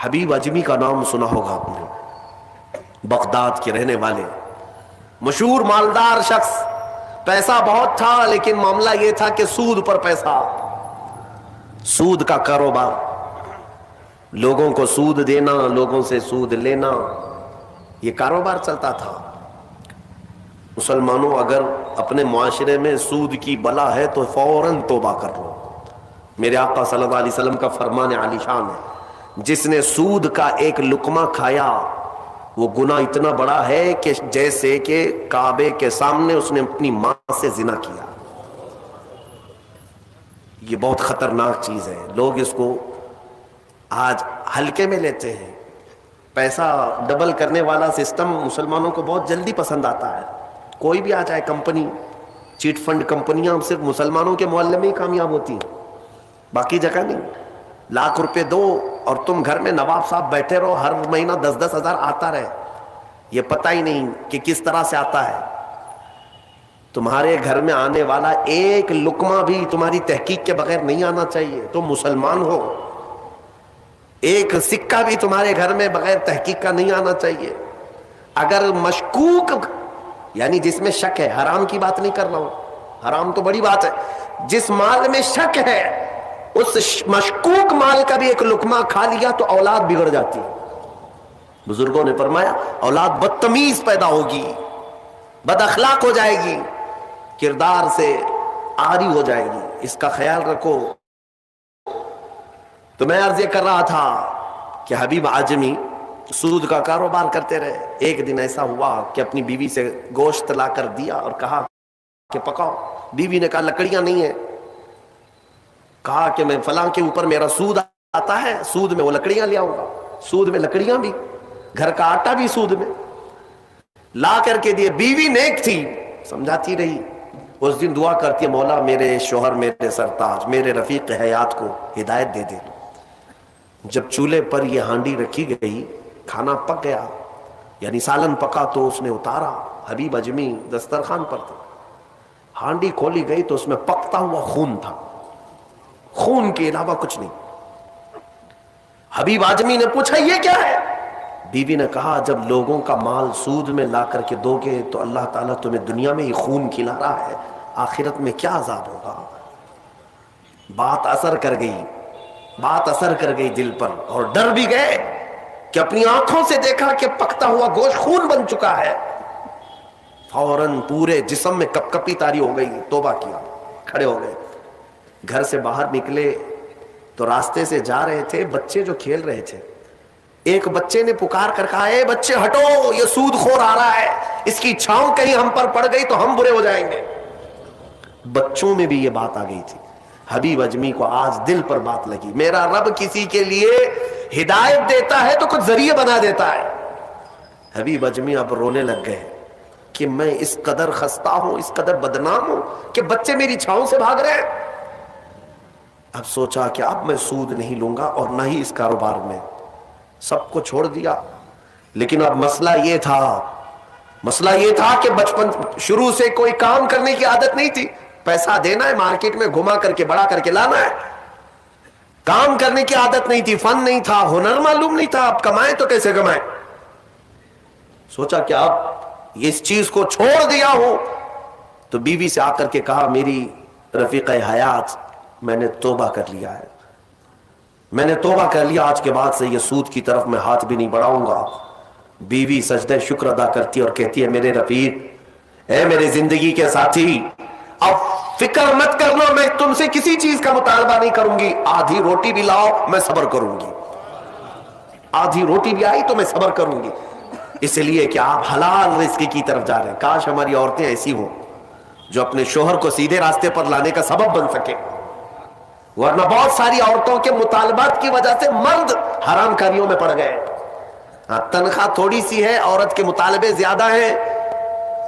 حبیب اجمی کا نام سنا ہوگا آپ نے، بغداد کے رہنے والے مشہور مالدار شخص، پیسہ بہت تھا لیکن معاملہ یہ تھا کہ سود پر پیسہ، سود کا کاروبار، لوگوں کو سود دینا، لوگوں سے سود لینا، یہ کاروبار چلتا تھا۔ مسلمانوں اگر اپنے معاشرے میں سود کی بلا ہے تو فوراً توبہ کر لو۔ میرے آقا صلی اللہ علیہ وسلم کا فرمان عالی شان ہے، جس نے سود کا ایک لقمہ کھایا وہ گناہ اتنا بڑا ہے کہ جیسے کہ کعبے کے سامنے اس نے اپنی ماں سے زنا کیا۔ یہ بہت خطرناک چیز ہے، لوگ اس کو آج ہلکے میں لیتے ہیں۔ پیسہ ڈبل کرنے والا سسٹم مسلمانوں کو بہت جلدی پسند آتا ہے، کوئی بھی آ جائے کمپنی، چیٹ فنڈ کمپنیاں صرف مسلمانوں کے محلے میں ہی کامیاب ہوتی ہیں، باقی جگہ نہیں۔ لاکھ روپے دو اور تم گھر میں نواب صاحب بیٹھے رہو، ہر مہینہ 10-10 ہزار آتا رہے، یہ پتہ ہی نہیں کہ کس طرح سے آتا ہے۔ تمہارے گھر میں آنے والا ایک لقمہ بھی تمہاری تحقیق کے بغیر نہیں آنا چاہیے، تم مسلمان ہو۔ ایک سکہ بھی تمہارے گھر میں بغیر تحقیق کا نہیں آنا چاہیے۔ اگر مشکوک، یعنی جس میں شک ہے، حرام کی بات نہیں کر رہا ہوں، حرام تو بڑی بات ہے، جس مال میں شک ہے اس مشکوک مال کا بھی ایک لقمہ کھا لیا تو اولاد بگڑ جاتی ہے۔ بزرگوں نے فرمایا اولاد بدتمیز پیدا ہوگی، بد اخلاق ہو جائے گی، کردار سے عاری ہو جائے گی، اس کا خیال رکھو۔ تو میں عرض یہ کر رہا تھا کہ حبیب اعجمی سود کا کاروبار کرتے رہے۔ ایک دن ایسا ہوا کہ اپنی بیوی سے گوشت لا کر دیا اور کہا کہ پکاؤ۔ بیوی نے کہا لکڑیاں نہیں ہیں، کہا کہ میں فلاں کے اوپر میرا سود آتا ہے، سود میں وہ لکڑیاں لے آؤں گا، سود میں لکڑیاں بھی، گھر کا آٹا بھی سود میں لا کر کے دیے۔ بیوی نیک تھی، سمجھاتی رہی۔ اس دن دعا کرتی ہے مولا میرے شوہر، میرے سرتاج، میرے رفیق حیات کو ہدایت دے دے۔ جب چولہے پر یہ ہانڈی رکھی گئی، کھانا پک گیا، یعنی سالن پکا تو اس نے اتارا، حبیب اجمی دسترخوان پر تھا، ہانڈی کھولی گئی تو اس میں پکتا ہوا خون تھا، خون کے علاوہ کچھ نہیں۔ حبیب اعجمی نے پوچھا یہ کیا ہے؟ بیوی نے کہا جب لوگوں کا مال سود میں لا کر کے دو گے تو اللہ تعالیٰ تمہیں دنیا میں ہی خون کھلا رہا ہے، آخرت میں کیا عذاب ہوگا۔ بات اثر کر گئی، بات اثر کر گئی دل پر، اور ڈر بھی گئے کہ اپنی آنکھوں سے دیکھا کہ پکتا ہوا گوشت خون بن چکا ہے۔ فوراً پورے جسم میں کپ کپی طاری ہو گئی، توبہ کیا، کھڑے ہو گئے۔ گھر سے باہر نکلے تو راستے سے جا رہے تھے، بچے جو کھیل رہے تھے، ایک بچے نے پکار کر کہا اے بچے ہٹو، یہ سود خور آ رہا ہے، اس کی چھاؤں کہیں ہم پر پڑ گئی تو ہم برے ہو جائیں گے۔ بچوں میں بھی یہ بات آ گئی تھی۔ حبیب اجمی کو آج دل پر بات لگی، میرا رب کسی کے لیے ہدایت دیتا ہے تو کچھ ذریعے بنا دیتا ہے۔ حبیب اجمی اب رونے لگ گئے کہ میں اس قدر خستہ ہوں، اس قدر بدنام ہوں کہ بچے میری چھاؤں سے بھاگ رہے ہیں۔ اب سوچا کہ اب میں سود نہیں لوں گا اور نہ ہی اس کاروبار میں، سب کو چھوڑ دیا۔ لیکن اب مسئلہ یہ تھا کہ بچپن شروع سے کوئی کام کرنے کی عادت نہیں تھی، پیسہ دینا ہے مارکیٹ میں گھما کر کے بڑا کر کے لانا ہے، کام کرنے کی عادت نہیں تھی، فن نہیں تھا، ہنر معلوم نہیں تھا، اب کمائیں تو کیسے کمائیں۔ سوچا کہ اب اس چیز کو چھوڑ دیا ہوں، تو بیوی سے آ کر کے کہا میری رفیق حیات میں نے توبہ کر لیا ہے، میں نے توبہ کر لیا، آج کے بعد سے یہ سود کی طرف میں ہاتھ بھی نہیں بڑھاؤں گا۔ بیوی سجدہ شکر ادا کرتی اور کہتی ہے میرے رفیق، اے میرے زندگی کے ساتھی، اب فکر مت کرنا، میں تم سے کسی چیز کا مطالبہ نہیں کروں گی، آدھی روٹی بھی لاؤ میں صبر کروں گی، آدھی روٹی بھی آئی تو میں صبر کروں گی، اس لیے کہ آپ حلال رزق کی طرف جا رہے ہیں۔ کاش ہماری عورتیں ایسی ہوں جو اپنے شوہر کو سیدھے راستے پر لانے کا سبب بن سکے، ورنہ بہت ساری عورتوں کے مطالبات کی وجہ سے مرد حرام کاریوں میں پڑ گئے۔ تنخواہ تھوڑی سی ہے، عورت کے مطالبے زیادہ ہیں،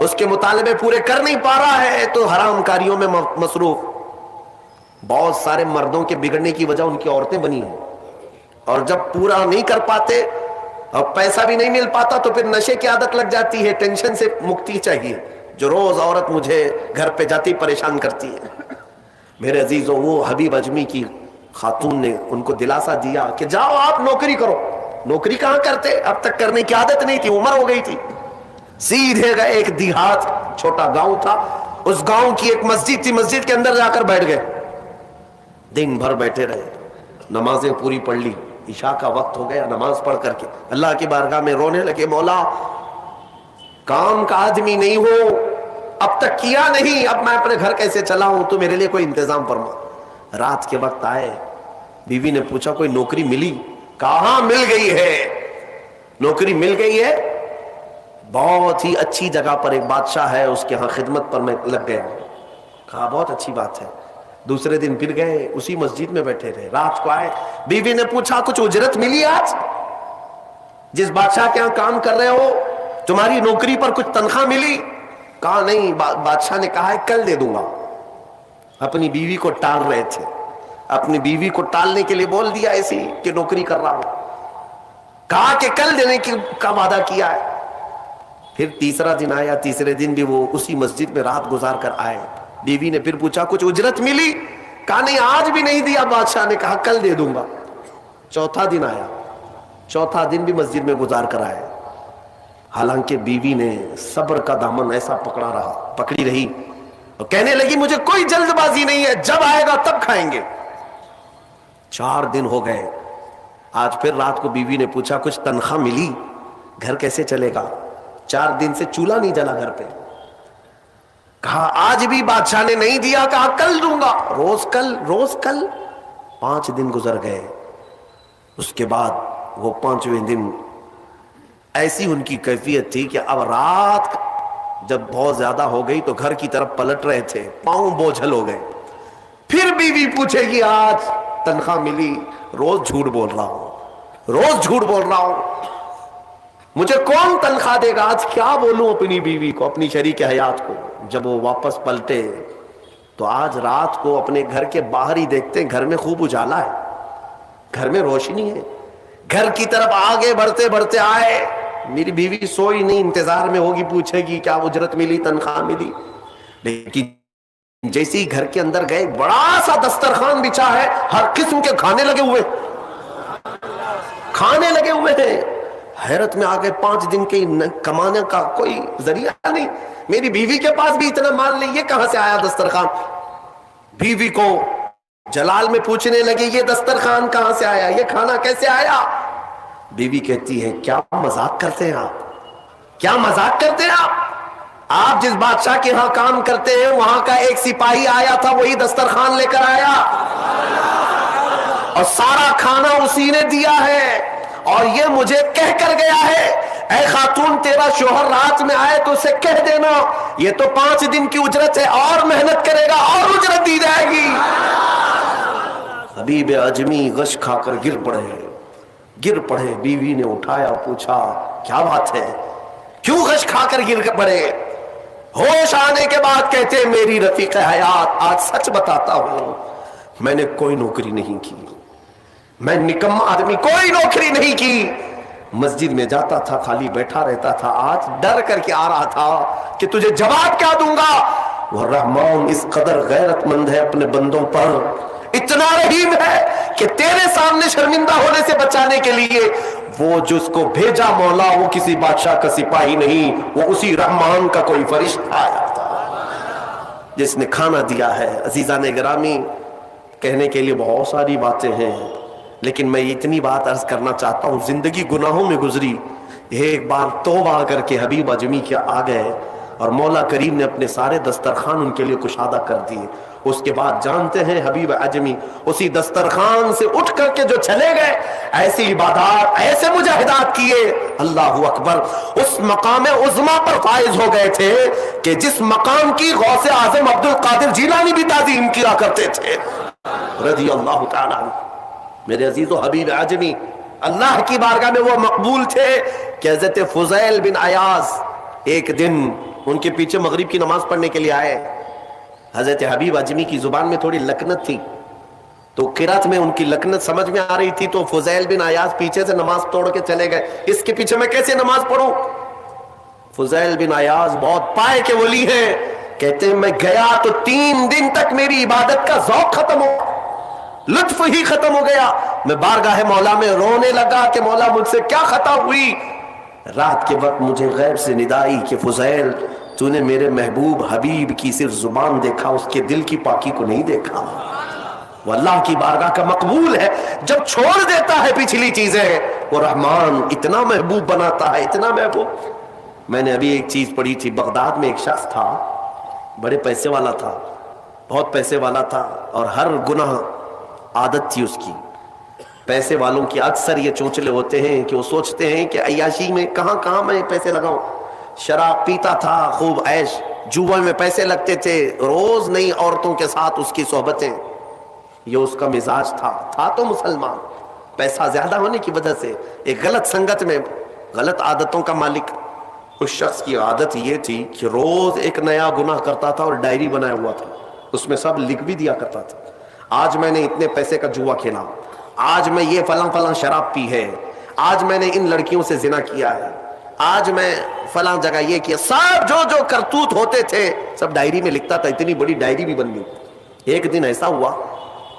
اس کے مطالبے پورے کر نہیں پا رہا ہے تو حرام کاریوں میں مصروف۔ بہت سارے مردوں کے بگڑنے کی وجہ ان کی عورتیں بنی ہیں، اور جب پورا نہیں کر پاتے اور پیسہ بھی نہیں مل پاتا تو پھر نشے کی عادت لگ جاتی ہے، ٹینشن سے مکتی چاہیے، جو روز عورت مجھے گھر پہ جاتی پریشان کرتی ہے۔ میرے عزیزوں، وہ حبیب اجمی کی خاتون نے ان کو دلاسا دیا کہ جاؤ آپ نوکری کرو، نوکری کہاں کرتے, اب تک کرنے کی عادت نہیں تھی, عمر ہو گئی تھی. سیدھے گئے ایک دیہات, چھوٹا گاؤں تھا, اس گاؤں کی ایک مسجد تھی, مسجد کے اندر جا کر بیٹھ گئے. دن بھر بیٹھے رہے, نمازیں پوری پڑھ لی, عشاء کا وقت ہو گیا, نماز پڑھ کر کے اللہ کی بارگاہ میں رونے لگے, مولا کام کا آدمی نہیں ہو, اب تک کیا نہیں, اب میں اپنے گھر کیسے چلاؤں, تو میرے لیے کوئی انتظام فرما. رات کے وقت آئے, بیوی نے پوچھا کوئی نوکری ملی؟ کہاں مل گئی ہے, نوکری مل گئی ہے, بہت ہی اچھی جگہ پر ایک بادشاہ ہے, اس کے ہاں خدمت پر میں لگ گئے. کہا بہت اچھی بات ہے. دوسرے دن پھر گئے, اسی مسجد میں بیٹھے رہے. رات کو آئے, بیوی نے پوچھا کچھ اجرت ملی آج؟ جس بادشاہ کے ہاں کام کر رہے ہو تمہاری نوکری پر کچھ تنخواہ ملی؟ کہا نہیں. بادشاہ نے کہا ہے کل دے دوں گا. اپنی بیوی کو ٹال رہے تھے, اپنی بیوی کو ٹالنے کے لیے بول دیا ایسی کہ نوکری کر رہا ہوں. کہا کہ کل دینے کا وعدہ کیا ہے. پھر تیسرا دن آیا, تیسرے دن بھی وہ اسی مسجد میں رات گزار کر آئے. بیوی نے پھر پوچھا کچھ اجرت ملی؟ کہا نہیں آج بھی نہیں دیا. بادشاہ نے کہا کل دے دوں گا. چوتھا دن آیا, چوتھا دن بھی مسجد میں گزار کر آئے. حالانکہ بیوی نے صبر کا دامن ایسا پکڑی رہی اور کہنے لگی مجھے کوئی جلد بازی نہیں ہے, جب آئے گا تب کھائیں گے. 4 دن ہو گئے. آج پھر رات کو بیوی نے پوچھا کچھ تنخواہ ملی؟ گھر کیسے چلے گا, 4 دن سے چولہا نہیں جلا گھر پہ. کہا آج بھی بادشاہ نے نہیں دیا. کہا کل دوں گا. روز کل, روز کل. 5 دن گزر گئے. اس کے بعد وہ 5ویں دن ایسی ان کی کیفیت تھی کہ اب رات جب بہت زیادہ ہو گئی تو گھر کی طرف پلٹ رہے تھے, پاؤں بوجھل ہو گئے. پھر بیوی پوچھے گی آج تنخواہ ملی؟ روز جھوٹ بول رہا ہوں, روز جھوٹ بول رہا ہوں, مجھے کون تنخواہ دے گا؟ آج کیا بولوں اپنی بیوی کو, اپنی شریک حیات کو. جب وہ واپس پلٹے تو آج رات کو اپنے گھر کے باہر ہی دیکھتے ہیں گھر میں خوب اجالا ہے, گھر میں روشنی ہے. گھر کی طرف آگے بڑھتے بڑھتے آئے, میری بیوی سوئی نہیں, انتظار میں ہوگی, پوچھے گی کیا اجرت ملی, تنخواہ ملی. لیکن جیسے ہی گھر کے اندر گئے, بڑا سا دسترخوان بچھا ہے, ہر قسم کے کھانے لگے ہوئے, کھانے لگے ہوئے ہیں. حیرت میں آ گئے, 5 دن کے کمانے کا کوئی ذریعہ نہیں, میری بیوی کے پاس بھی اتنا مال نہیں, یہ کہاں سے آیا دسترخوان؟ بیوی کو جلال میں پوچھنے لگے یہ دسترخوان کہاں سے آیا, یہ کھانا کیسے آیا؟ بیوی کہتی ہے کیا مذاق کرتے ہیں آپ, کیا مذاق کرتے ہیں آپ؟ آپ جس بادشاہ کے ہاں کام کرتے ہیں وہاں کا ایک سپاہی آیا تھا, وہی دسترخوان لے کر آیا اور سارا کھانا اسی نے دیا ہے, اور یہ مجھے کہہ کر گیا ہے اے خاتون تیرا شوہر رات میں آئے تو اسے کہہ دینا یہ تو 5 دن کی اجرت ہے, اور محنت کرے گا اور اجرت دی جائے گی. حبیب اجمی غش کھا کر گر پڑے. بیوی نے اٹھایا, پوچھا کیا بات ہے, کیوں غش کھا کر گر پڑے؟ ہوش آنے کے بعد کہتے میری رفیق حیات آج سچ بتاتا ہوں, میں نے کوئی نوکری نہیں کی, میں نکما آدمی, کوئی نوکری نہیں کی. مسجد میں جاتا تھا, خالی بیٹھا رہتا تھا. آج ڈر کر کے آ رہا تھا کہ تجھے جواب کیا دوں گا. وہ رحمان اس قدر غیرت مند ہے اپنے بندوں پر, اتنا رحیم ہے کہ تیرے سامنے شرمندہ ہونے سے بچانے کے لیے وہ جس کو بھیجا مولا وہ کسی بادشاہ کا سپاہی نہیں, وہ اسی رحمان کا کوئی فرشتہ آیا تھا جس نے کھانا دیا ہے. عزیزان گرامی, کہنے کے لیے بہت ساری باتیں ہیں, لیکن میں اتنی بات عرض کرنا چاہتا ہوں. زندگی گناہوں میں گزری, ایک بار توبہ کر کے حبیب اجمی کے آ گئے اور مولا کریم نے اپنے سارے دسترخوان ان کے لیے کشادہ کر دیے. اس کے بعد جانتے ہیں حبیب اجمی اسی دسترخوان سے اٹھ کر کے جو چلے گئے, ایسی عبادات, ایسے مجاہدات کیے, اللہ اکبر, اس مقام عظما پر فائز ہو گئے تھے کہ جس مقام کی غوث اعظم عبد القادر جیلانی بھی تعظیم کیا کرتے تھے رضی اللہ تعالی عنہ. میرے عزیز و حبیب اجمی اللہ کی بارگاہ میں وہ مقبول تھے کہ حضرت فضیل بن عیاض ایک دن ان کے پیچھے مغرب کی نماز پڑھنے کے لیے آئے. حضرت حبیب اجمی کی زبان میں تھوڑی لکنت تھی, تو قرات میں ان کی لکنت سمجھ میں آ رہی تھی, تو فضیل بن عیاض پیچھے سے نماز توڑ کے چلے گئے, اس کے پیچھے میں کیسے نماز پڑھوں. فضیل بن عیاض بہت پائے کے ولی ہیں, کہتے ہیں میں گیا تو 3 دن تک میری عبادت کا ذوق ختم ہو, لطف ہی ختم ہو گیا. میں بارگاہ مولا میں رونے لگا کہ مولا مجھ سے کیا خطا ہوئی. رات کے وقت مجھے غیب سے ندائی کہ فضیل تو نے میرے محبوب حبیب کی صرف زبان دیکھا, اس کے دل کی پاکی کو نہیں دیکھا. وہ اللہ کی بارگاہ کا مقبول ہے. جب چھوڑ دیتا ہے پچھلی چیزیں, وہ رحمان اتنا محبوب بناتا ہے, اتنا محبوب. میں نے ابھی ایک چیز پڑھی تھی, بغداد میں ایک شخص تھا, بڑے پیسے والا تھا, بہت پیسے والا تھا, اور ہر گناہ عادت تھی اس کی. پیسے والوں کی اکثر یہ چونچلے ہوتے ہیں کہ وہ سوچتے ہیں کہ عیاشی میں کہاں کہاں میں پیسے لگاؤں. شراب پیتا تھا, خوب عیش, جوا میں پیسے لگتے تھے, روز نئی عورتوں کے ساتھ اس کی صحبتیں. یہ اس کا مزاج تھا تو مسلمان, پیسہ زیادہ ہونے کی وجہ سے ایک غلط سنگت میں غلط عادتوں کا مالک. اس شخص کی عادت یہ تھی کہ روز ایک نیا گناہ کرتا تھا اور ڈائری بنایا ہوا تھا, اس میں سب لکھ بھی دیا کرتا تھا. آج میں نے اتنے پیسے کا جوا کھیلا, آج میں یہ فلاں فلاں شراب پی ہے, آج میں نے ان لڑکیوں سے زنا کیا ہے, آج میں فلاں جگہ یہ کیا. سب جو کرتوت ہوتے تھے سب ڈائری میں لکھتا تھا. اتنی بڑی ڈائری بھی بن گئی. ایک دن ایسا ہوا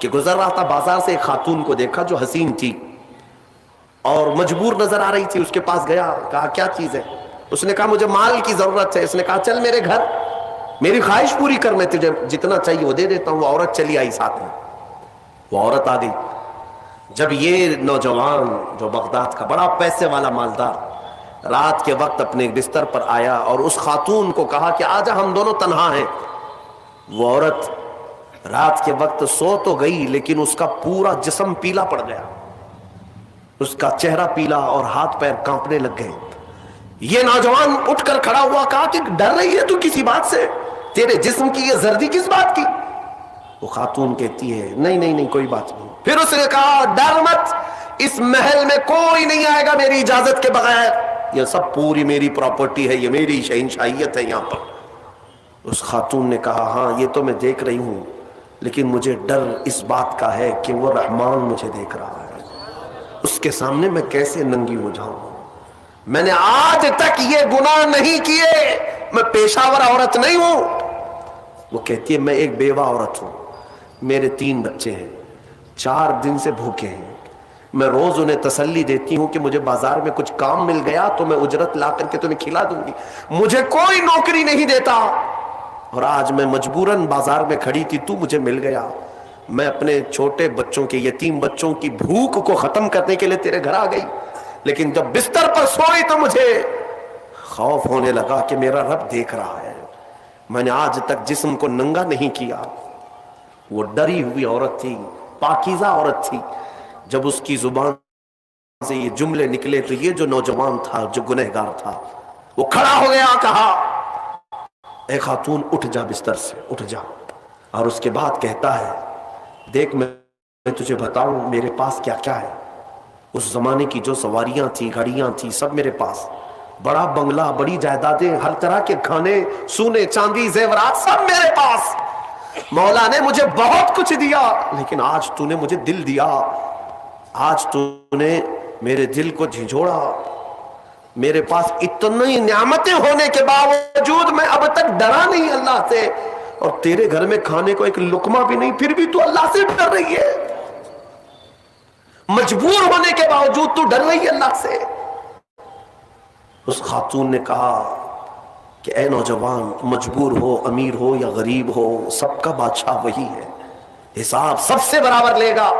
کہ گزر رہا تھا بازار سے, ایک خاتون کو دیکھا جو حسین تھی اور مجبور نظر آ رہی تھی. اس کے پاس گیا, کہا کیا چیز ہے؟ اس نے کہا مجھے مال کی ضرورت ہے. اس نے کہا چل میرے گھر, میری خواہش پوری کر, میں تجھے جتنا چاہیے وہ دے دیتا ہوں. وہ عورت چلی آئی ساتھ میں, وہ عورت آ گئی. جب یہ نوجوان جو بغداد کا بڑا پیسے والا مالدار رات کے وقت اپنے بستر پر آیا اور اس خاتون کو کہا کہ آجا ہم دونوں تنہا ہیں, وہ عورت رات کے وقت سو تو گئی لیکن اس کا پورا جسم پیلا پڑ گیا, اس کا چہرہ پیلا اور ہاتھ پیر کانپنے لگ گئے. یہ نوجوان اٹھ کر کھڑا ہوا, کہا کہ ڈر رہی ہے تو کسی بات سے, تیرے جسم کی یہ زردی کس بات کی؟ وہ خاتون کہتی ہے نہیں کوئی بات نہیں. پھر اس نے کہا ڈر مت, اس محل میں کوئی نہیں آئے گا میری اجازت کے بغیر, یہ سب پوری میری پراپرٹی ہے, یہ میری شہنشاہیت ہے یہاں پر. اس خاتون نے کہا ہاں یہ تو میں دیکھ رہی ہوں, لیکن مجھے ڈر اس بات کا ہے کہ وہ رحمان مجھے دیکھ رہا ہے, اس کے سامنے میں کیسے ننگی ہو جاؤں. میں نے آج تک یہ گناہ نہیں کیے, میں پیشہ ور عورت نہیں ہوں. وہ کہتی ہے میں ایک بیوہ عورت ہوں, میرے 3 بچے ہیں, 4 دن سے بھوکے ہیں. میں روز انہیں تسلی دیتی ہوں کہ مجھے بازار میں کچھ کام مل گیا تو میں اجرت لا کر کے تمہیں کھلا دوں گی. مجھے کوئی نوکری نہیں دیتا, اور آج میں مجبوراً بازار میں کھڑی تھی, تو مجھے مل گیا. میں اپنے چھوٹے بچوں کے, یتیم بچوں کی بھوک کو ختم کرنے کے لیے تیرے گھر آ گئی, لیکن جب بستر پر سوئی تو مجھے خوف ہونے لگا کہ میرا رب دیکھ رہا ہے. میں نے آج تک جسم کو ننگا نہیں کیا. وہ ڈری ہوئی عورت تھی, پاکیزہ عورت تھی. جب اس کی زبان سے یہ جملے نکلے تو یہ جو نوجوان تھا, جو گنہگار تھا, وہ کھڑا ہو گیا, کہا اے خاتون اٹھ جا, بستر سے اٹھ جا. اور اس کے بعد کہتا ہے دیکھ میں تجھے بتاؤں میرے پاس کیا کیا ہے. اس زمانے کی جو سواریاں تھیں, گھڑیاں تھیں, سب میرے پاس, بڑا بنگلہ, بڑی جائیدادیں, ہر طرح کے کھانے, سونے چاندی, زیورات, سب میرے پاس. مولا نے مجھے بہت کچھ دیا, لیکن آج تو نے مجھے دل دیا, آج تو نے میرے دل کو جھنجھوڑا. میرے پاس اتنی نعمتیں ہونے کے باوجود میں اب تک ڈرا نہیں اللہ سے, اور تیرے گھر میں کھانے کو ایک لقمہ بھی نہیں, پھر بھی تو اللہ سے ڈر رہی ہے. مجبور ہونے کے باوجود تو ڈر رہی ہے اللہ سے. اس خاتون نے کہا کہ اے نوجوان, مجبور ہو, امیر ہو یا غریب ہو, سب کا بادشاہ وہی ہے, حساب سب سے برابر لے گا.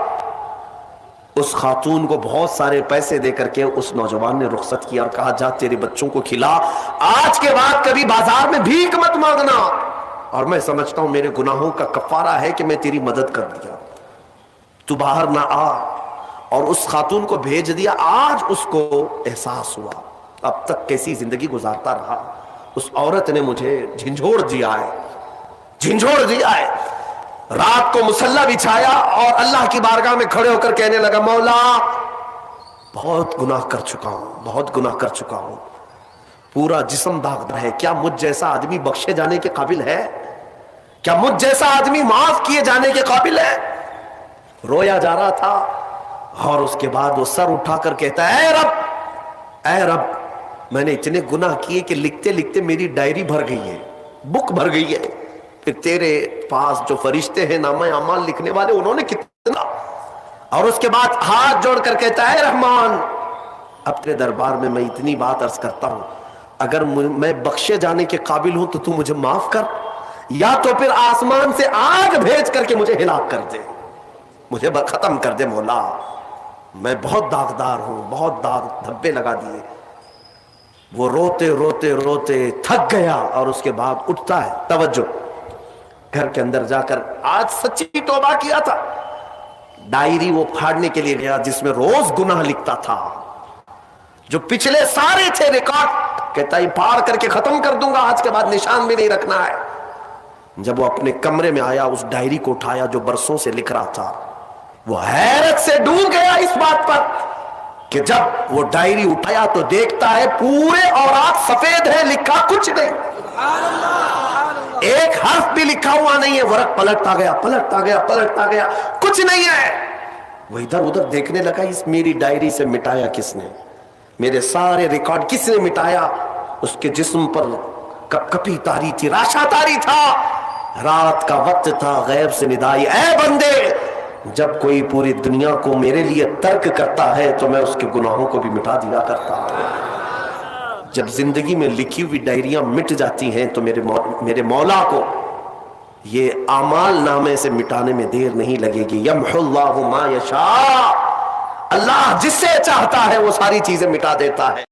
اس خاتون کو بہت سارے پیسے دے کر کے اس نوجوان نے رخصت کیا اور کہا جا تیرے بچوں کو کھلا, آج کے بعد کبھی بازار میں بھیک مت مانگنا, اور میں سمجھتا ہوں میرے گناہوں کا کفارہ ہے کہ میں تیری مدد کر دیا, تو باہر نہ آ. اور اس خاتون کو بھیج دیا. آج اس کو احساس ہوا اب تک کیسی زندگی گزارتا رہا, اس عورت نے مجھے جھنجھوڑ دیا ہے, جھنجھوڑ دیا ہے. رات کو مصلی بچھایا اور اللہ کی بارگاہ میں کھڑے ہو کر کہنے لگا مولا بہت گناہ کر چکا ہوں, بہت گناہ کر چکا ہوں, پورا جسم داغدار ہے, کیا مجھ جیسا آدمی بخشے جانے کے قابل ہے؟ کیا مجھ جیسا آدمی معاف کیے جانے کے قابل ہے؟ رویا جا رہا تھا, اور اس کے بعد وہ سر اٹھا کر کہتا ہے اے رب میں نے اتنے گناہ کیے کہ لکھتے لکھتے میری ڈائری بھر گئی ہے, بک بھر گئی ہے. پھر تیرے پاس جو فرشتے ہیں نامہ اعمال لکھنے والے, انہوں نے اور اس کے بعد ہاتھ جوڑ کر کہتا ہے رحمان اب تیرے دربار میں اتنی بات عرض کرتا ہوں، اگر میں بخشے جانے کے قابل ہوں تو مجھے معاف کر، یا تو پھر آسمان سے آگ بھیج کر کے مجھے ہلاک کر دے، مجھے ختم کر دے مولا، میں بہت داغدار ہوں، بہت داغ دھبے لگا دیے۔ وہ روتے روتے روتے تھک گیا اور اس کے بعد اٹھتا ہے، توجہ، گھر کے اندر جا کر آج سچی توبہ کیا تھا، ڈائری وہ پھاڑنے کے لیے گیا جس میں روز گناہ لکھتا تھا، جو پچھلے سارے تھے ریکارڈ، کہتا ہے پھاڑ کر کے ختم کر دوں گا، آج کے بعد نشان بھی نہیں رکھنا ہے۔ جب وہ اپنے کمرے میں آیا، اس ڈائری کو اٹھایا جو برسوں سے لکھ رہا تھا، وہ حیرت سے ڈوب گیا اس بات پر کہ جب وہ ڈائری اٹھایا تو دیکھتا ہے پورے اوراق سفید ہے، لکھا کچھ نہیں، ایک حرف بھی لکھا ہوا نہیں ہے۔ ورق پلٹتا گیا، پلٹتا گیا، پلٹتا گیا، کچھ نہیں ہے۔ وہ ادھر ادھر دیکھنے لگا، اس میری ڈائری سے مٹایا کس نے، میرے سارے ریکارڈ کس نے مٹایا؟ اس کے جسم پر کپ کپی تاری تھی، راشا تاری تھا، رات کا وقت تھا، غیب سے ندائی، اے بندے جب کوئی پوری دنیا کو میرے لیے ترک کرتا ہے تو میں اس کے گناہوں کو بھی مٹا دیا کرتا ہوں۔ جب زندگی میں لکھی ہوئی ڈائریاں مٹ جاتی ہیں تو میرے مولا کو یہ اعمال نامے سے مٹانے میں دیر نہیں لگے گی۔ یمحو اللہ ما یشاء، اللہ جس سے چاہتا ہے وہ ساری چیزیں مٹا دیتا ہے۔